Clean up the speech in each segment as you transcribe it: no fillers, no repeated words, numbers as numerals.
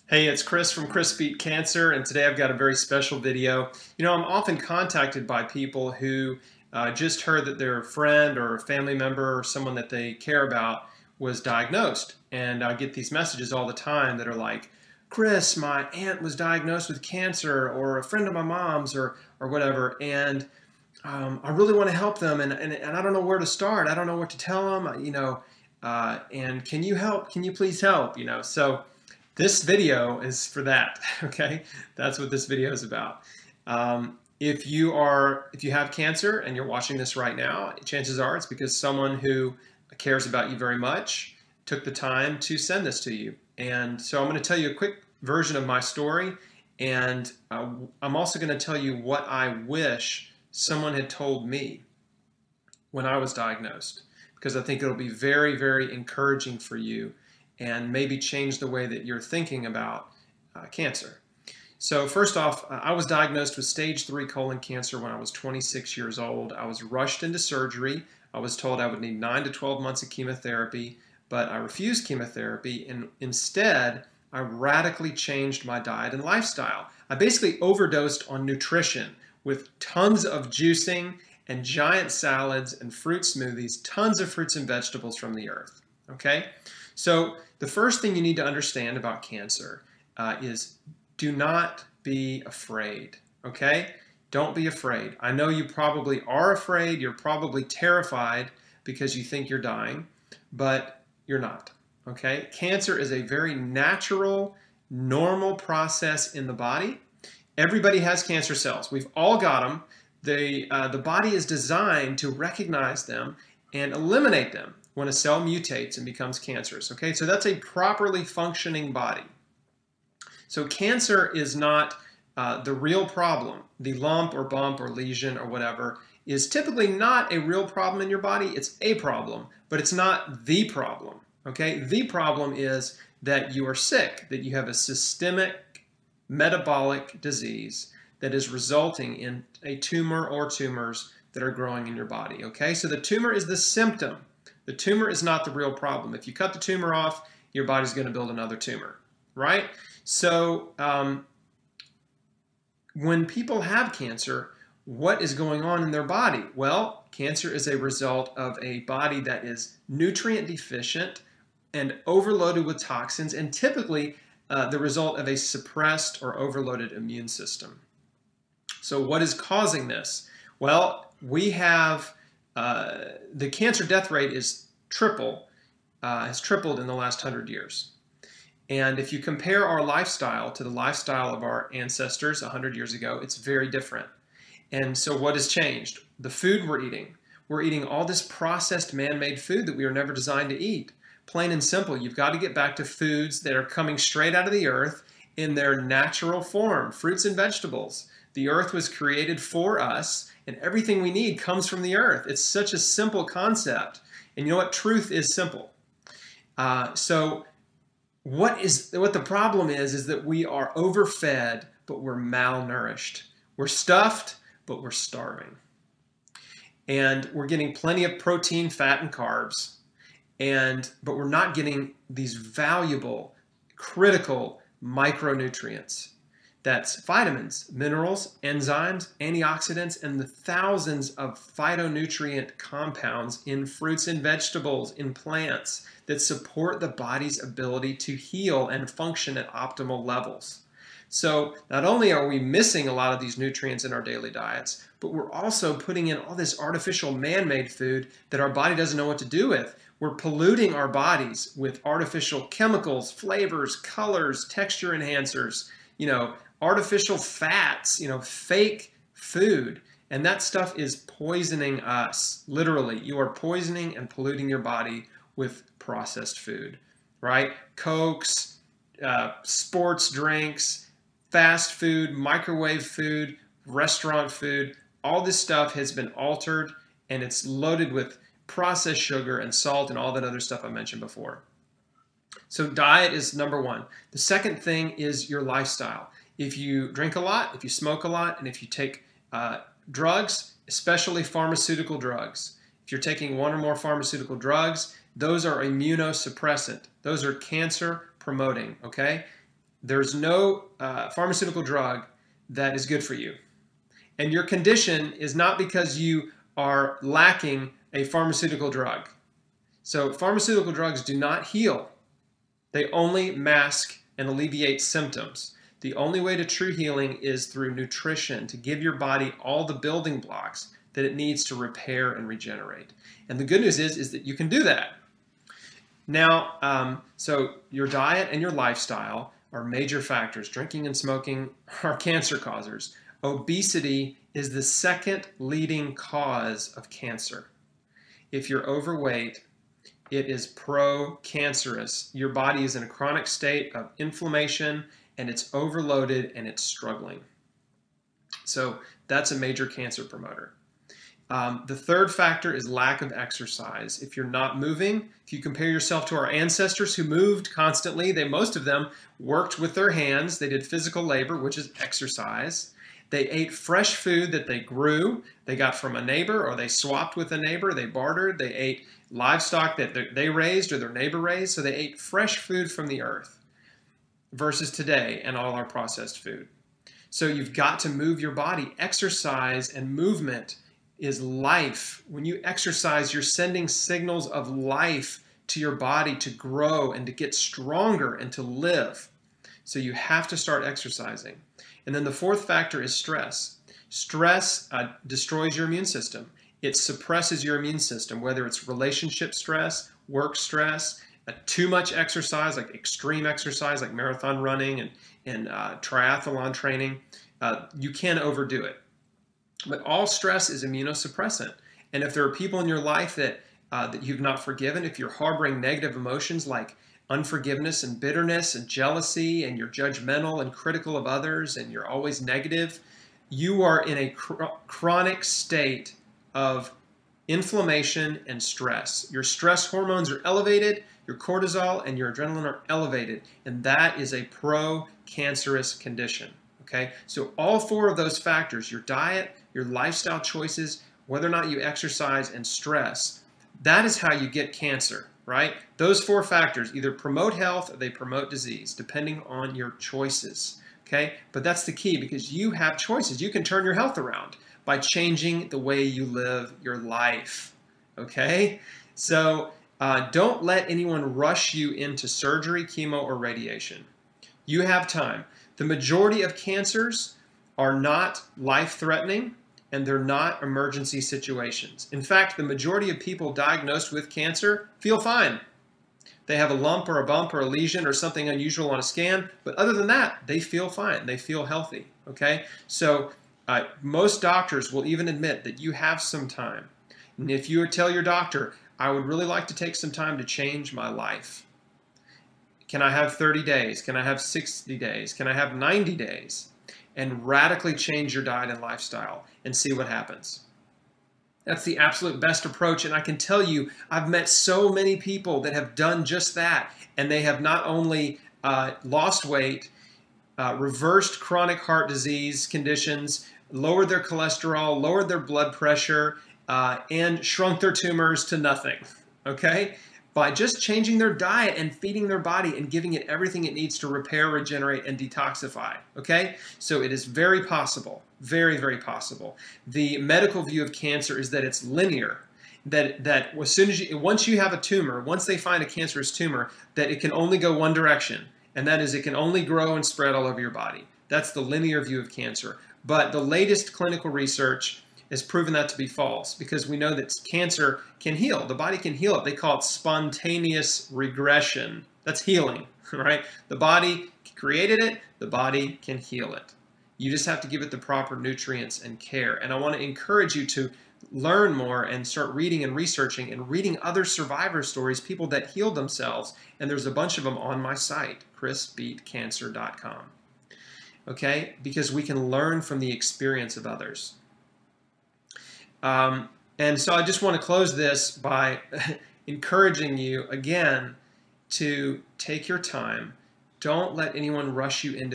Hey, it's Chris from Chris Beat Cancer, and today I've got a very special video. I'm often contacted by people who just heard that their friend or family member or someone that they care about was diagnosed. And I get these messages all the time that are like, Chris, my aunt was diagnosed with cancer, or a friend of my mom's, or whatever, and I really want to help them, and I don't know where to start. I don't know what to tell them, and can you help? Can you please help? So this video is for that, okay? That's what this video is about. If you have cancer and you're watching this right now, chances are it's because someone who cares about you very much took the time to send this to you. And so I'm going to tell you a quick version of my story, and I'm also going to tell you what I wish someone had told me when I was diagnosed, because I think it'll be very, very encouraging for you and maybe change the way that you're thinking about cancer. So first off, I was diagnosed with stage 3 colon cancer when I was 26 years old. I was rushed into surgery. I was told I would need 9 to 12 months of chemotherapy, but I refused chemotherapy, and instead I radically changed my diet and lifestyle. I basically overdosed on nutrition with tons of juicing and giant salads and fruit smoothies, tons of fruits and vegetables from the earth. Okay? So the first thing you need to understand about cancer is do not be afraid, okay? Don't be afraid. I know you probably are afraid. You're probably terrified because you think you're dying, but you're not, okay? Cancer is a very natural, normal process in the body. Everybody has cancer cells. We've all got them. The body is designed to recognize them and eliminate them when a cell mutates and becomes cancerous. Okay, so that's a properly functioning body. So cancer is not the real problem. The lump or bump or lesion or whatever is typically not a real problem in your body. It's a problem, but it's not the problem. Okay, the problem is that you are sick, that you have a systemic metabolic disease that is resulting in a tumor or tumors that are growing in your body. Okay, so the tumor is the symptom. The tumor is not the real problem. If you cut the tumor off, your body's going to build another tumor, right? So when people have cancer, what is going on in their body? Well, cancer is a result of a body that is nutrient deficient and overloaded with toxins, and typically the result of a suppressed or overloaded immune system. So what is causing this? Well, we have the cancer death rate is has tripled in the last 100 years. And if you compare our lifestyle to the lifestyle of our ancestors 100 years ago, it's very different. And so what has changed? The food we're eating. We're eating all this processed man-made food that we were never designed to eat. Plain and simple, you've got to get back to foods that are coming straight out of the earth in their natural form, fruits and vegetables. The earth was created for us, and everything we need comes from the earth. It's such a simple concept. And you know what? Truth is simple. So what the problem is that we are overfed, but we're malnourished. We're stuffed, but we're starving. And we're getting plenty of protein, fat, and carbs, but we're not getting these valuable, critical micronutrients. That's vitamins, minerals, enzymes, antioxidants, and the thousands of phytonutrient compounds in fruits and vegetables, in plants, that support the body's ability to heal and function at optimal levels. So not only are we missing a lot of these nutrients in our daily diets, but we're also putting in all this artificial man-made food that our body doesn't know what to do with. We're polluting our bodies with artificial chemicals, flavors, colors, texture enhancers, artificial fats, fake food. And that stuff is poisoning us. Literally, you are poisoning and polluting your body with processed food, right? Cokes, sports drinks, fast food, microwave food, restaurant food. All this stuff has been altered, and it's loaded with processed sugar and salt and all that other stuff I mentioned before. So diet is number one. The second thing is your lifestyle. If you drink a lot, if you smoke a lot, and if you take drugs, especially pharmaceutical drugs, if you're taking one or more pharmaceutical drugs, those are immunosuppressant. Those are cancer promoting, okay? there's no pharmaceutical drug that is good for you. And your condition is not because you are lacking a pharmaceutical drug. So pharmaceutical drugs do not heal. They only mask and alleviate symptoms. The only way to true healing is through nutrition, to give your body all the building blocks that it needs to repair and regenerate. And the good news is that you can do that. Now, so your diet and your lifestyle are major factors. Drinking and smoking are cancer causers. Obesity is the second leading cause of cancer. If you're overweight, it is pro-cancerous. Your body is in a chronic state of inflammation, and it's overloaded and it's struggling. So that's a major cancer promoter. The third factor is lack of exercise. If you're not moving, if you compare yourself to our ancestors who moved constantly, most of them worked with their hands. They did physical labor, which is exercise. They ate fresh food that they grew, they got from a neighbor, or they swapped with a neighbor, they bartered, they ate livestock that they raised or their neighbor raised, so they ate fresh food from the earth versus today and all our processed food. So you've got to move your body. Exercise and movement is life. When you exercise, you're sending signals of life to your body to grow and to get stronger and to live. So you have to start exercising. And then the fourth factor is stress. Stress destroys your immune system. It suppresses your immune system, whether it's relationship stress, work stress, too much exercise, like extreme exercise, like marathon running and triathlon training. You can overdo it. But all stress is immunosuppressant. And if there are people in your life that you've not forgiven, if you're harboring negative emotions like unforgiveness and bitterness and jealousy, and you're judgmental and critical of others, and you're always negative, you are in a chronic state of inflammation and stress. Your stress hormones are elevated, your cortisol and your adrenaline are elevated, and that is a pro-cancerous condition. Okay, so all four of those factors, your diet, your lifestyle choices, whether or not you exercise, and stress, that is how you get cancer, right? Those four factors either promote health or they promote disease, depending on your choices, okay? But that's the key, because you have choices. You can turn your health around by changing the way you live your life, okay? So don't let anyone rush you into surgery, chemo, or radiation. You have time. The majority of cancers are not life-threatening, and they're not emergency situations. In fact, the majority of people diagnosed with cancer feel fine. They have a lump or a bump or a lesion or something unusual on a scan, but other than that, they feel fine. They feel healthy, okay? So most doctors will even admit that you have some time. And if you tell your doctor, I would really like to take some time to change my life. Can I have 30 days? Can I have 60 days? Can I have 90 days? And radically change your diet and lifestyle and see what happens. That's the absolute best approach. And I can tell you, I've met so many people that have done just that. And they have not only lost weight, reversed chronic heart disease conditions, lowered their cholesterol, lowered their blood pressure, and shrunk their tumors to nothing, okay? By just changing their diet and feeding their body and giving it everything it needs to repair, regenerate, and detoxify, okay? So it is very possible, very, very possible. The medical view of cancer is that it's linear, that as soon as once you have a tumor, once they find a cancerous tumor, that it can only go one direction, and that is it can only grow and spread all over your body. That's the linear view of cancer. But the latest clinical research has proven that to be false, because we know that cancer can heal. The body can heal it. They call it spontaneous regression. That's healing, right? The body created it. The body can heal it. You just have to give it the proper nutrients and care. And I want to encourage you to learn more and start reading and researching and reading other survivor stories, people that healed themselves. And there's a bunch of them on my site, chrisbeatcancer.com. Okay? Because we can learn from the experience of others. And so I just want to close this by encouraging you again to take your time. Don't let anyone rush you into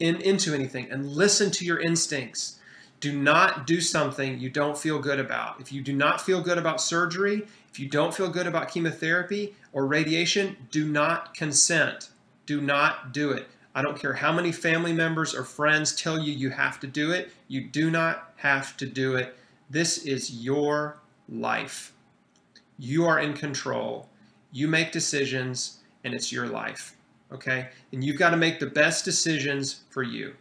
anything, and listen to your instincts. Do not do something you don't feel good about. If you do not feel good about surgery, if you don't feel good about chemotherapy or radiation, do not consent. Do not do it. I don't care how many family members or friends tell you you have to do it. You do not have to do it. This is your life. You are in control. You make decisions, and it's your life. Okay? And you've got to make the best decisions for you.